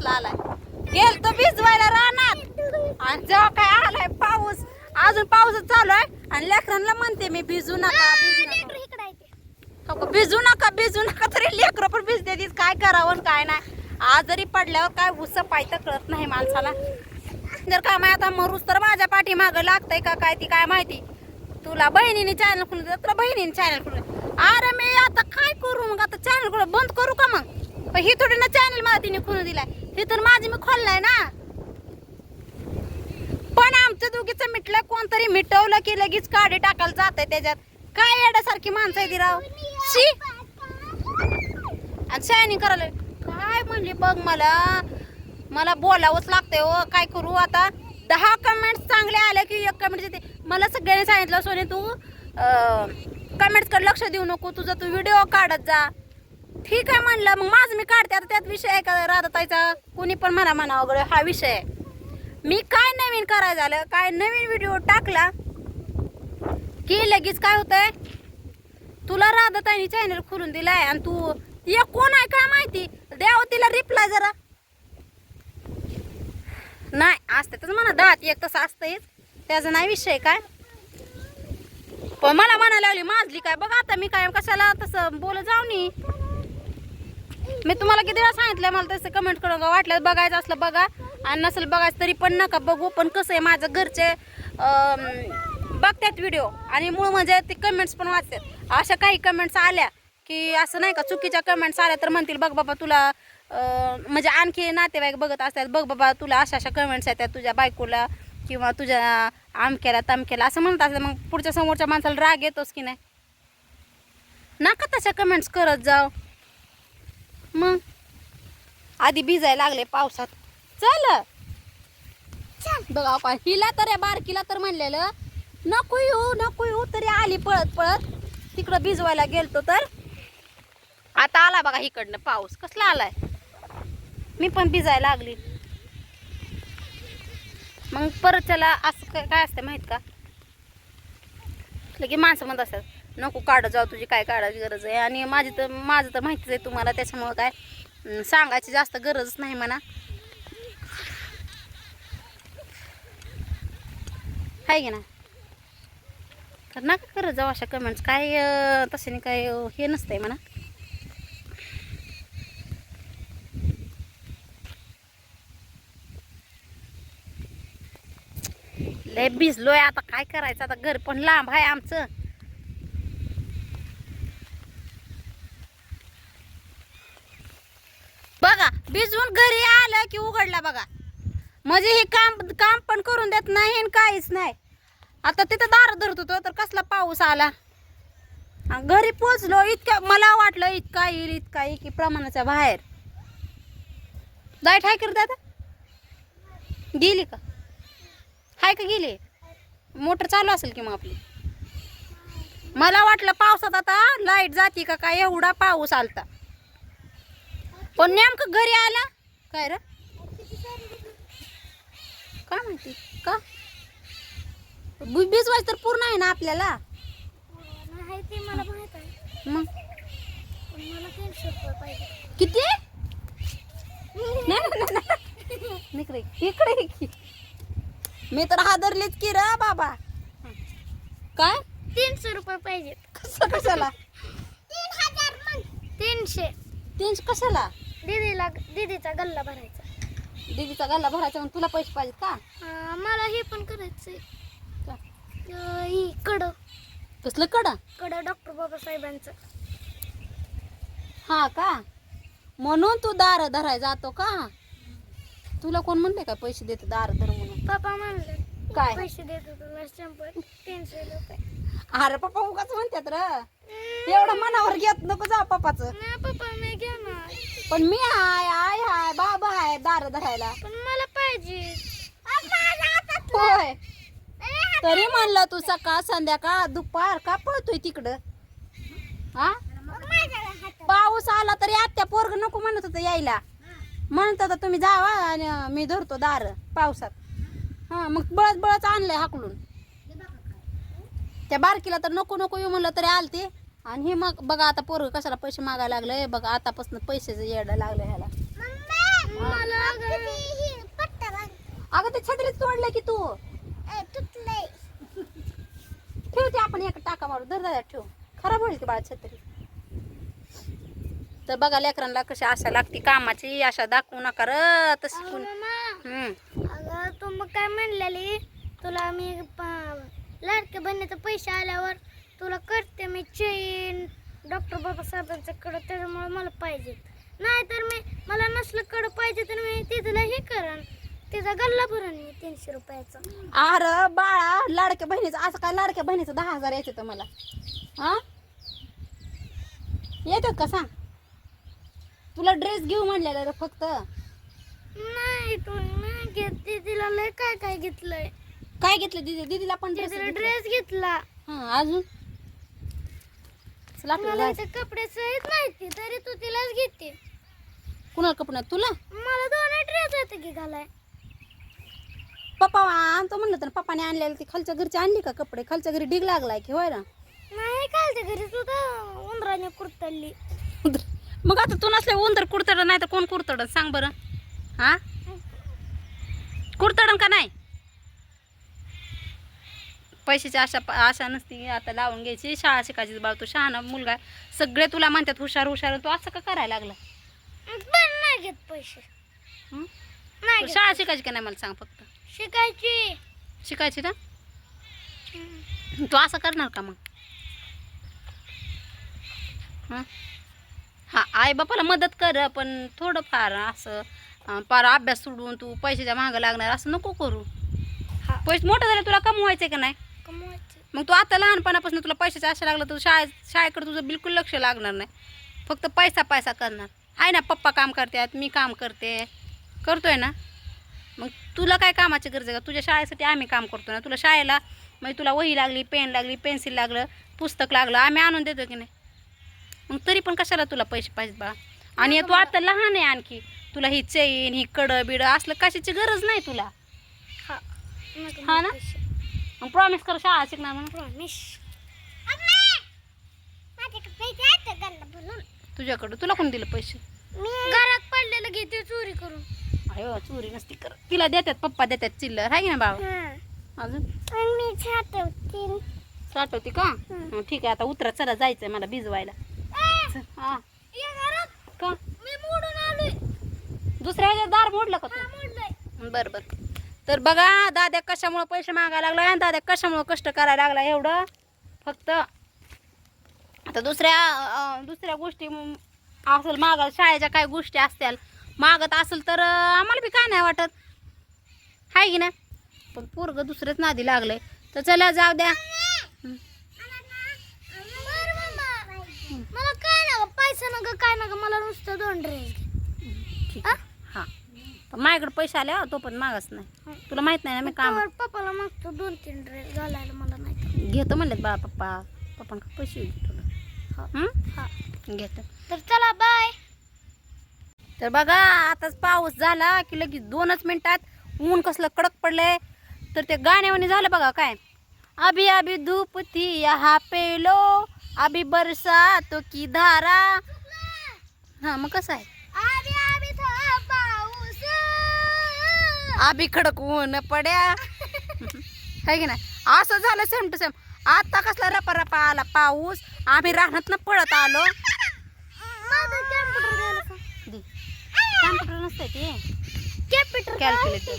कसला आलाय. गेलतो भिजवायला रानात आणि जेव्हा काय आलाय पाऊस, अजून पाऊसच चालू आहे आणि लेकरांना म्हणते मी भिजू नका भिजू नका भिजू नका तरी लेकरं पण भिजते तीच. काय करावं काय नाही. आजारी पडल्यावर काय उस पायतं कळत नाही माणसाला. जर काय माहिती आता मरूस तर माझ्या पाठीमागं लागतंय का काय ती काय माहिती. तुला बहिणीने चॅनल खुलून दिलं, तुला बहिणीने चॅनल खुलून. अरे मी आता काय करू मग, आता चॅनल खुलं बंद करू का मग. पण ही थोडी ना चॅनल मला तिने खुलून दिलाय, हे तर माझी मी खोललाय ना. पण आमचं दोघीचं मिटलं, कोणतरी मिटवलं की लगेच काढे टाकायला जात आहे त्याच्यात. काय येण्यासारखी माणसं आहे ती राव. शी आणि शायनिंग करायला काय म्हणली बघ. मला बोलावंच लागतंय हो. काय करू आता. 10 कमेंट्स चांगले आले की 1 कमेंट येते. मला सगळ्यांनी सांगितलं सोने तू कमेंट्सकडे लक्ष देऊ नको, तुझा तू व्हिडिओ काढत जा. ठीक आहे म्हणलं, मग माझं मी काढते. आता त्यात विषय आहे का राधाताईचा, कोणी पण म्हणा वगैरे हा विषय आहे. मी काय नवीन करायचं झालं, काय नवीन व्हिडिओ टाकला की लगेच काय होतंय, तुला राधाताईने चॅनल खोलून दिलाय आणि तू या कोण आहे काय माहिती, द्यावं तिला रिप्लाय जरा. नाही असते तर म्हणा 10 एक तसं असतंच, त्याचा नाही विषय काय. पण मला म्हणायला लागली माझली काय बघा. आता मी काय कशाला तसं बोल जाऊ नी. मी तुम्हाला किती वेळा सांगितलं मला तसं कमेंट करून वाटलं बघायचं असलं बघा आणि नसेल बघायचं तरी पण नका बघू. पण कसं आहे माझं घरचे बघतात व्हिडिओ आणि मूळ म्हणजे ते कमेंट्स पण वाचतात. अशा काही कमेंट्स आल्या की असं नाही का चुकीच्या कमेंट्स आल्या तर म्हणतील बघ बाबा तुला म्हणजे आणखी नातेवाईक बघत असतात, बघ बाबा तुला अशा कमेंट्स येतात तुझ्या बायकोला किंवा तुझ्या आमक्याला तमक्याला असं म्हणत असतात. मग पुढच्या समोरच्या माणसाला राग येतोच की नाही. नका तशा कमेंट्स करत जाऊ. मग आधी भिजायला लागले पावसात. चल बघा का हिला तर या बारकीला तर म्हणलेलं नको येऊ तरी आली पळत पळत. तिकडं भिजवायला गेलतो तर आता आला बघा इकडनं पाऊस. कसला आलाय. मी पण भिजायला लागली. मग परत त्याला असं काय असतं माहित का, की माणसं म्हणत असतात नको काढत जाऊ, तुझी काय काढायची गरज आहे. आणि माझं तर माहितीच आहे तुम्हाला, त्याच्यामुळं काय सांगायची जास्त गरजच नाही म्हणा. आहे की ना. तर नका करत जाऊ अशा कमेंट्स. काय तशाने काय हे नसतंय म्हणा. लय भिजलोय आता काय करायचं. आता घर पण लांब आहे आमचं. बघा भिजून घरी आलं की उघडला बघा. म्हणजे हे काम पण करून देत नाही आणि काहीच नाही. आता तिथं दार धरत होतो तर कसला पाऊस आला. घरी पोचलो इतक्या मला वाटलं इतका येईल की प्रमाणाच्या बाहेर. लाईट हाय करत आता गेली का, हाय का गेली. मोटर चालू असेल की मग आपली. मला वाटलं पावसात आता लाईट जाती का काय, एवढा पाऊस आलता. पण नेमकं घरी आला काय रे काय माहिती का. भिजवायचं तर पूर्ण आहे ना आपल्याला. मग किती इकडे मी तर हादरलीच की रे बाबा. काय 300 रुपये पाहिजे. कसं कशाला 300 कशाला. दीदीचा गल्ला भरायचा. दीदीचा गल्ला भरायचा मग तुला पैसे पाहिजेत का. मला हे पण करायचंय. ही कडं कसलं कडं डॉक्टर बाबासाहेबांचं. हा का, म्हणून तू दार धराय जातो का. तुला कोण म्हणले का पैसे देते दार धर म्हणून. पप्पा म्हणले काय पैसे देतो तुला 300 रुपये. अरे पप्पा उगाच म्हणतात र. एवढं मनावर घेत नको जा पप्पाचं. नाही पप्पा मी घेणार. पण मी आई हाय बाबा हाय दार धरायला. पण मला पाहिजे. होय तरी म्हणलं तू सकाळ संध्याकाळ दुपार का पळतोय तिकडं. हा पाऊस आला तरी आत्या पोरग नको म्हणत होतं यायला. म्हणत होता तुम्ही जावा आणि मी धरतो दार पावसात. हा मग बळच आणलंय हाकलून. त्या बारकीला तर नको येऊ म्हणलं तरी आलते. आणि हे मग बघा आता पोरग कशाला पैसे मागायला लागले बघा. आतापासून पैशाचं येडं लागलं ह्याला. मला अगं ते छत्रीत तोडलं की तू ठेव ते आपण एक टाका मारू दर दादा ठेव खराब होईल की बाळा छत्री तर बघा लेकरांना कशी आशा लागती कामाची आशा दाखवू नका र तशी कोण अगं तू मग काय म्हणलेली तुला मी लाडके बनण्याचे पैसे आल्यावर तुला करते मी चेन डॉक्टर बाबासाहेबांच्याकडं त्याच्यामुळे मला पाहिजे नाही तर मला नसलं कडं पाहिजे तर मी तिथला हे करण तिचा गल्ला भरण मी 300 रुपयाचा अरे बाळा लाडक्या बहिणीचं असं काय लाडक्या बहिणीचं 10,000 यायचं तर मला हा येतात का सांग तुला ड्रेस घेऊ म्हणलेला रे फक्त नाही तू नाही घेत दीदीला लय काय काय घेतलंय काय घेतलं दीदीला पण ड्रेस घेतला हा अजून चला आपल्याला मला जायचं. ते कपडे सहित माहिती तरी तू तिलाच घेते कुणाला कपडे तुला मला 2 ड्रेस येते की घालाय पप्पा आणतो म्हणलं तर पप्पाने आणलेलं ती खालच्या घरची आणली का कपडे खालच्या घरी डिग लागलाय की होय ना नाही कालच्या घरी सुद्धा उंदराने कुरतडली मग आता तू नसले उंदर कुडतड नाही तर कोण कुडतड सांग बरं हा कुडतडन का नाही पैशाची आशा नसती आता लावून घ्यायची शाळा शिकायची बाळ तू शहाणा मुलगा आहे. सगळे तुला म्हणतात हुशार हुशार तू असं का करायला लागला पण नाही घेत पैसे हं? नाही तू घेत. शाळा शिकायची का नाही मला सांग फक्त शिकायची शिकायची ना तू असं करणार का मग हं? हा आई बापाला मदत कर पण थोडंफार असं पार अभ्यास सोडून तू पैशाच्या मागं लागणार असं नको करू हा पैसे मोठं झालं तुला कमवायचं का नाही कमवायची मग तू आता लहानपणापासून तुला पैशाची आशा लागला तर शाळेकडे तुझं बिलकुल लक्ष लागणार नाही फक्त पैसा पैसा करणार आहे ना पप्पा काम करतात मी काम करतोय ना मग तुला काय कामाची गरज आहे का तुझ्या शाळेसाठी आम्ही काम करतो ना तुला शाळेला म्हणजे तुला वही लागली पेन लागली पेन्सिल लागलं पुस्तक लागलं आम्ही आणून देतो की नाही मग तरी पण कशाला तुला पैसे पाहिजेत बा आणि तू आता लहान आहे आणखी तुला ही चैन ही कडं बिडं असलं कशाची गरज नाही तुला हा हा ना मग प्रॉमिस कर शाळा शिकणार म्हणून प्रॉमिस तुझ्याकडं तुला कोण दिलं पैसे घरात पडलेलं घेते चोरी करून अयो चोरी नसती कर तिला देतात पप्पा देतात चिल्लर आहे की ना बाबा अजून मी छाटवते साठवते का ठीक आहे आता उतरा चला जायचंय मला भिजवायला हा का मी मोडून आलोय दुसऱ्या ह्याच्यात दार मोडलं का तू मोडलंय बरं बरं तर बघा दाद्या कशामुळं पैसे मागायला लागला आणि दाद्या कशामुळं कष्ट करायला लागला एवढं फक्त आता दुसऱ्या गोष्टी असेल मागा शाळेच्या काय गोष्टी असतील मागत असेल तर आम्हाला बी काय नाही वाटत हाय की ना पण पोरग दुसरेच नादी लागलंय तर चला जाऊ द्या मला काय ना पैसा नका काय नका मला नुसतं 2 ड्रेस ठीक आहे हां पण माझ्याकडे पैसे आले तो पण मागच नाही तुला माहित नाही ना मी काम पप्पाला मागतो 2-3 ड्रेस घालायला मला नाही घेतो म्हणलेत बा पप्पांकडे पैसे घेतो तुला हा घेतो तर चला बाय तर बघा आताच पाऊस झाला की लगेच 2च मिनिटात ऊन कसलं कडक पडलंय तर ते गाण्यावानी झालं बघा काय अभी अभी धूप थी यहाँ पे लो अभी बरसात की धारा हा मग कसं आहे पाऊस अभी कडक ऊन पड्या आहे की नाही असं झालं सेम टू सेम आता कसला रपा रपा आला पाऊस आम्ही रानात पळत आलो कॅम्प्युटर नसतंय ते कॅल्क्युलेटर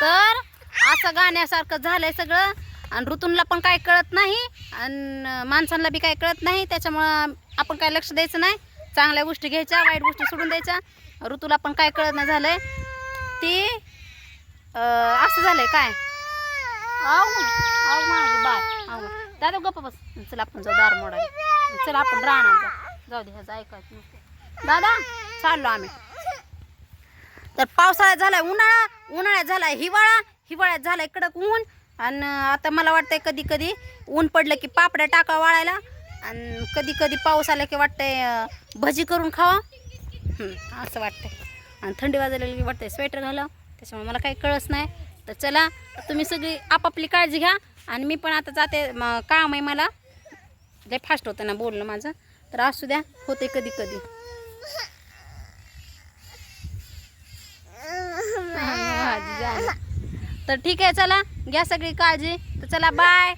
तर असं गाण्यासारखं झालंय सगळं आणि ऋतूंला पण काय कळत नाही आणि माणसांना बी काय कळत नाही त्याच्यामुळं आपण काय लक्ष द्यायचं नाही चांगल्या गोष्टी घ्यायच्या वाईट गोष्टी सोडून द्यायच्या ऋतूला पण काय कळत नाही झालंय ते असं झालंय काय माझी बाय दादा गप्प बस चला आपण जाऊ दार मोडायला चला आपण राहणार जाऊ दे ह्याचं ऐकायचं नसतं दादा चाललो आम्ही तर पावसाळ्यात झालाय उन्हाळ्यात झालाय हिवाळ्यात झालाय कडक ऊन आणि आता मला वाटतंय कधी कधी ऊन पडलं की पापड्या टाका वाळायला आणि कधी कधी पाऊस आला की वाटतंय भजी करून खावा असं वाटतंय आणि थंडी वाजायला की वाटतंय स्वेटर घालावं त्याच्यामुळे मला काही कळत नाही तर चला तुम्ही सगळी आपापली काळजी घ्या आणि मी पण आता जाते काम आहे मला लय फास्ट होतं ना बोलणं माझं तर असू द्या होते कधी कधी तर ठीक आहे, चला घ्या सगळी काळजी. तर चला बाय.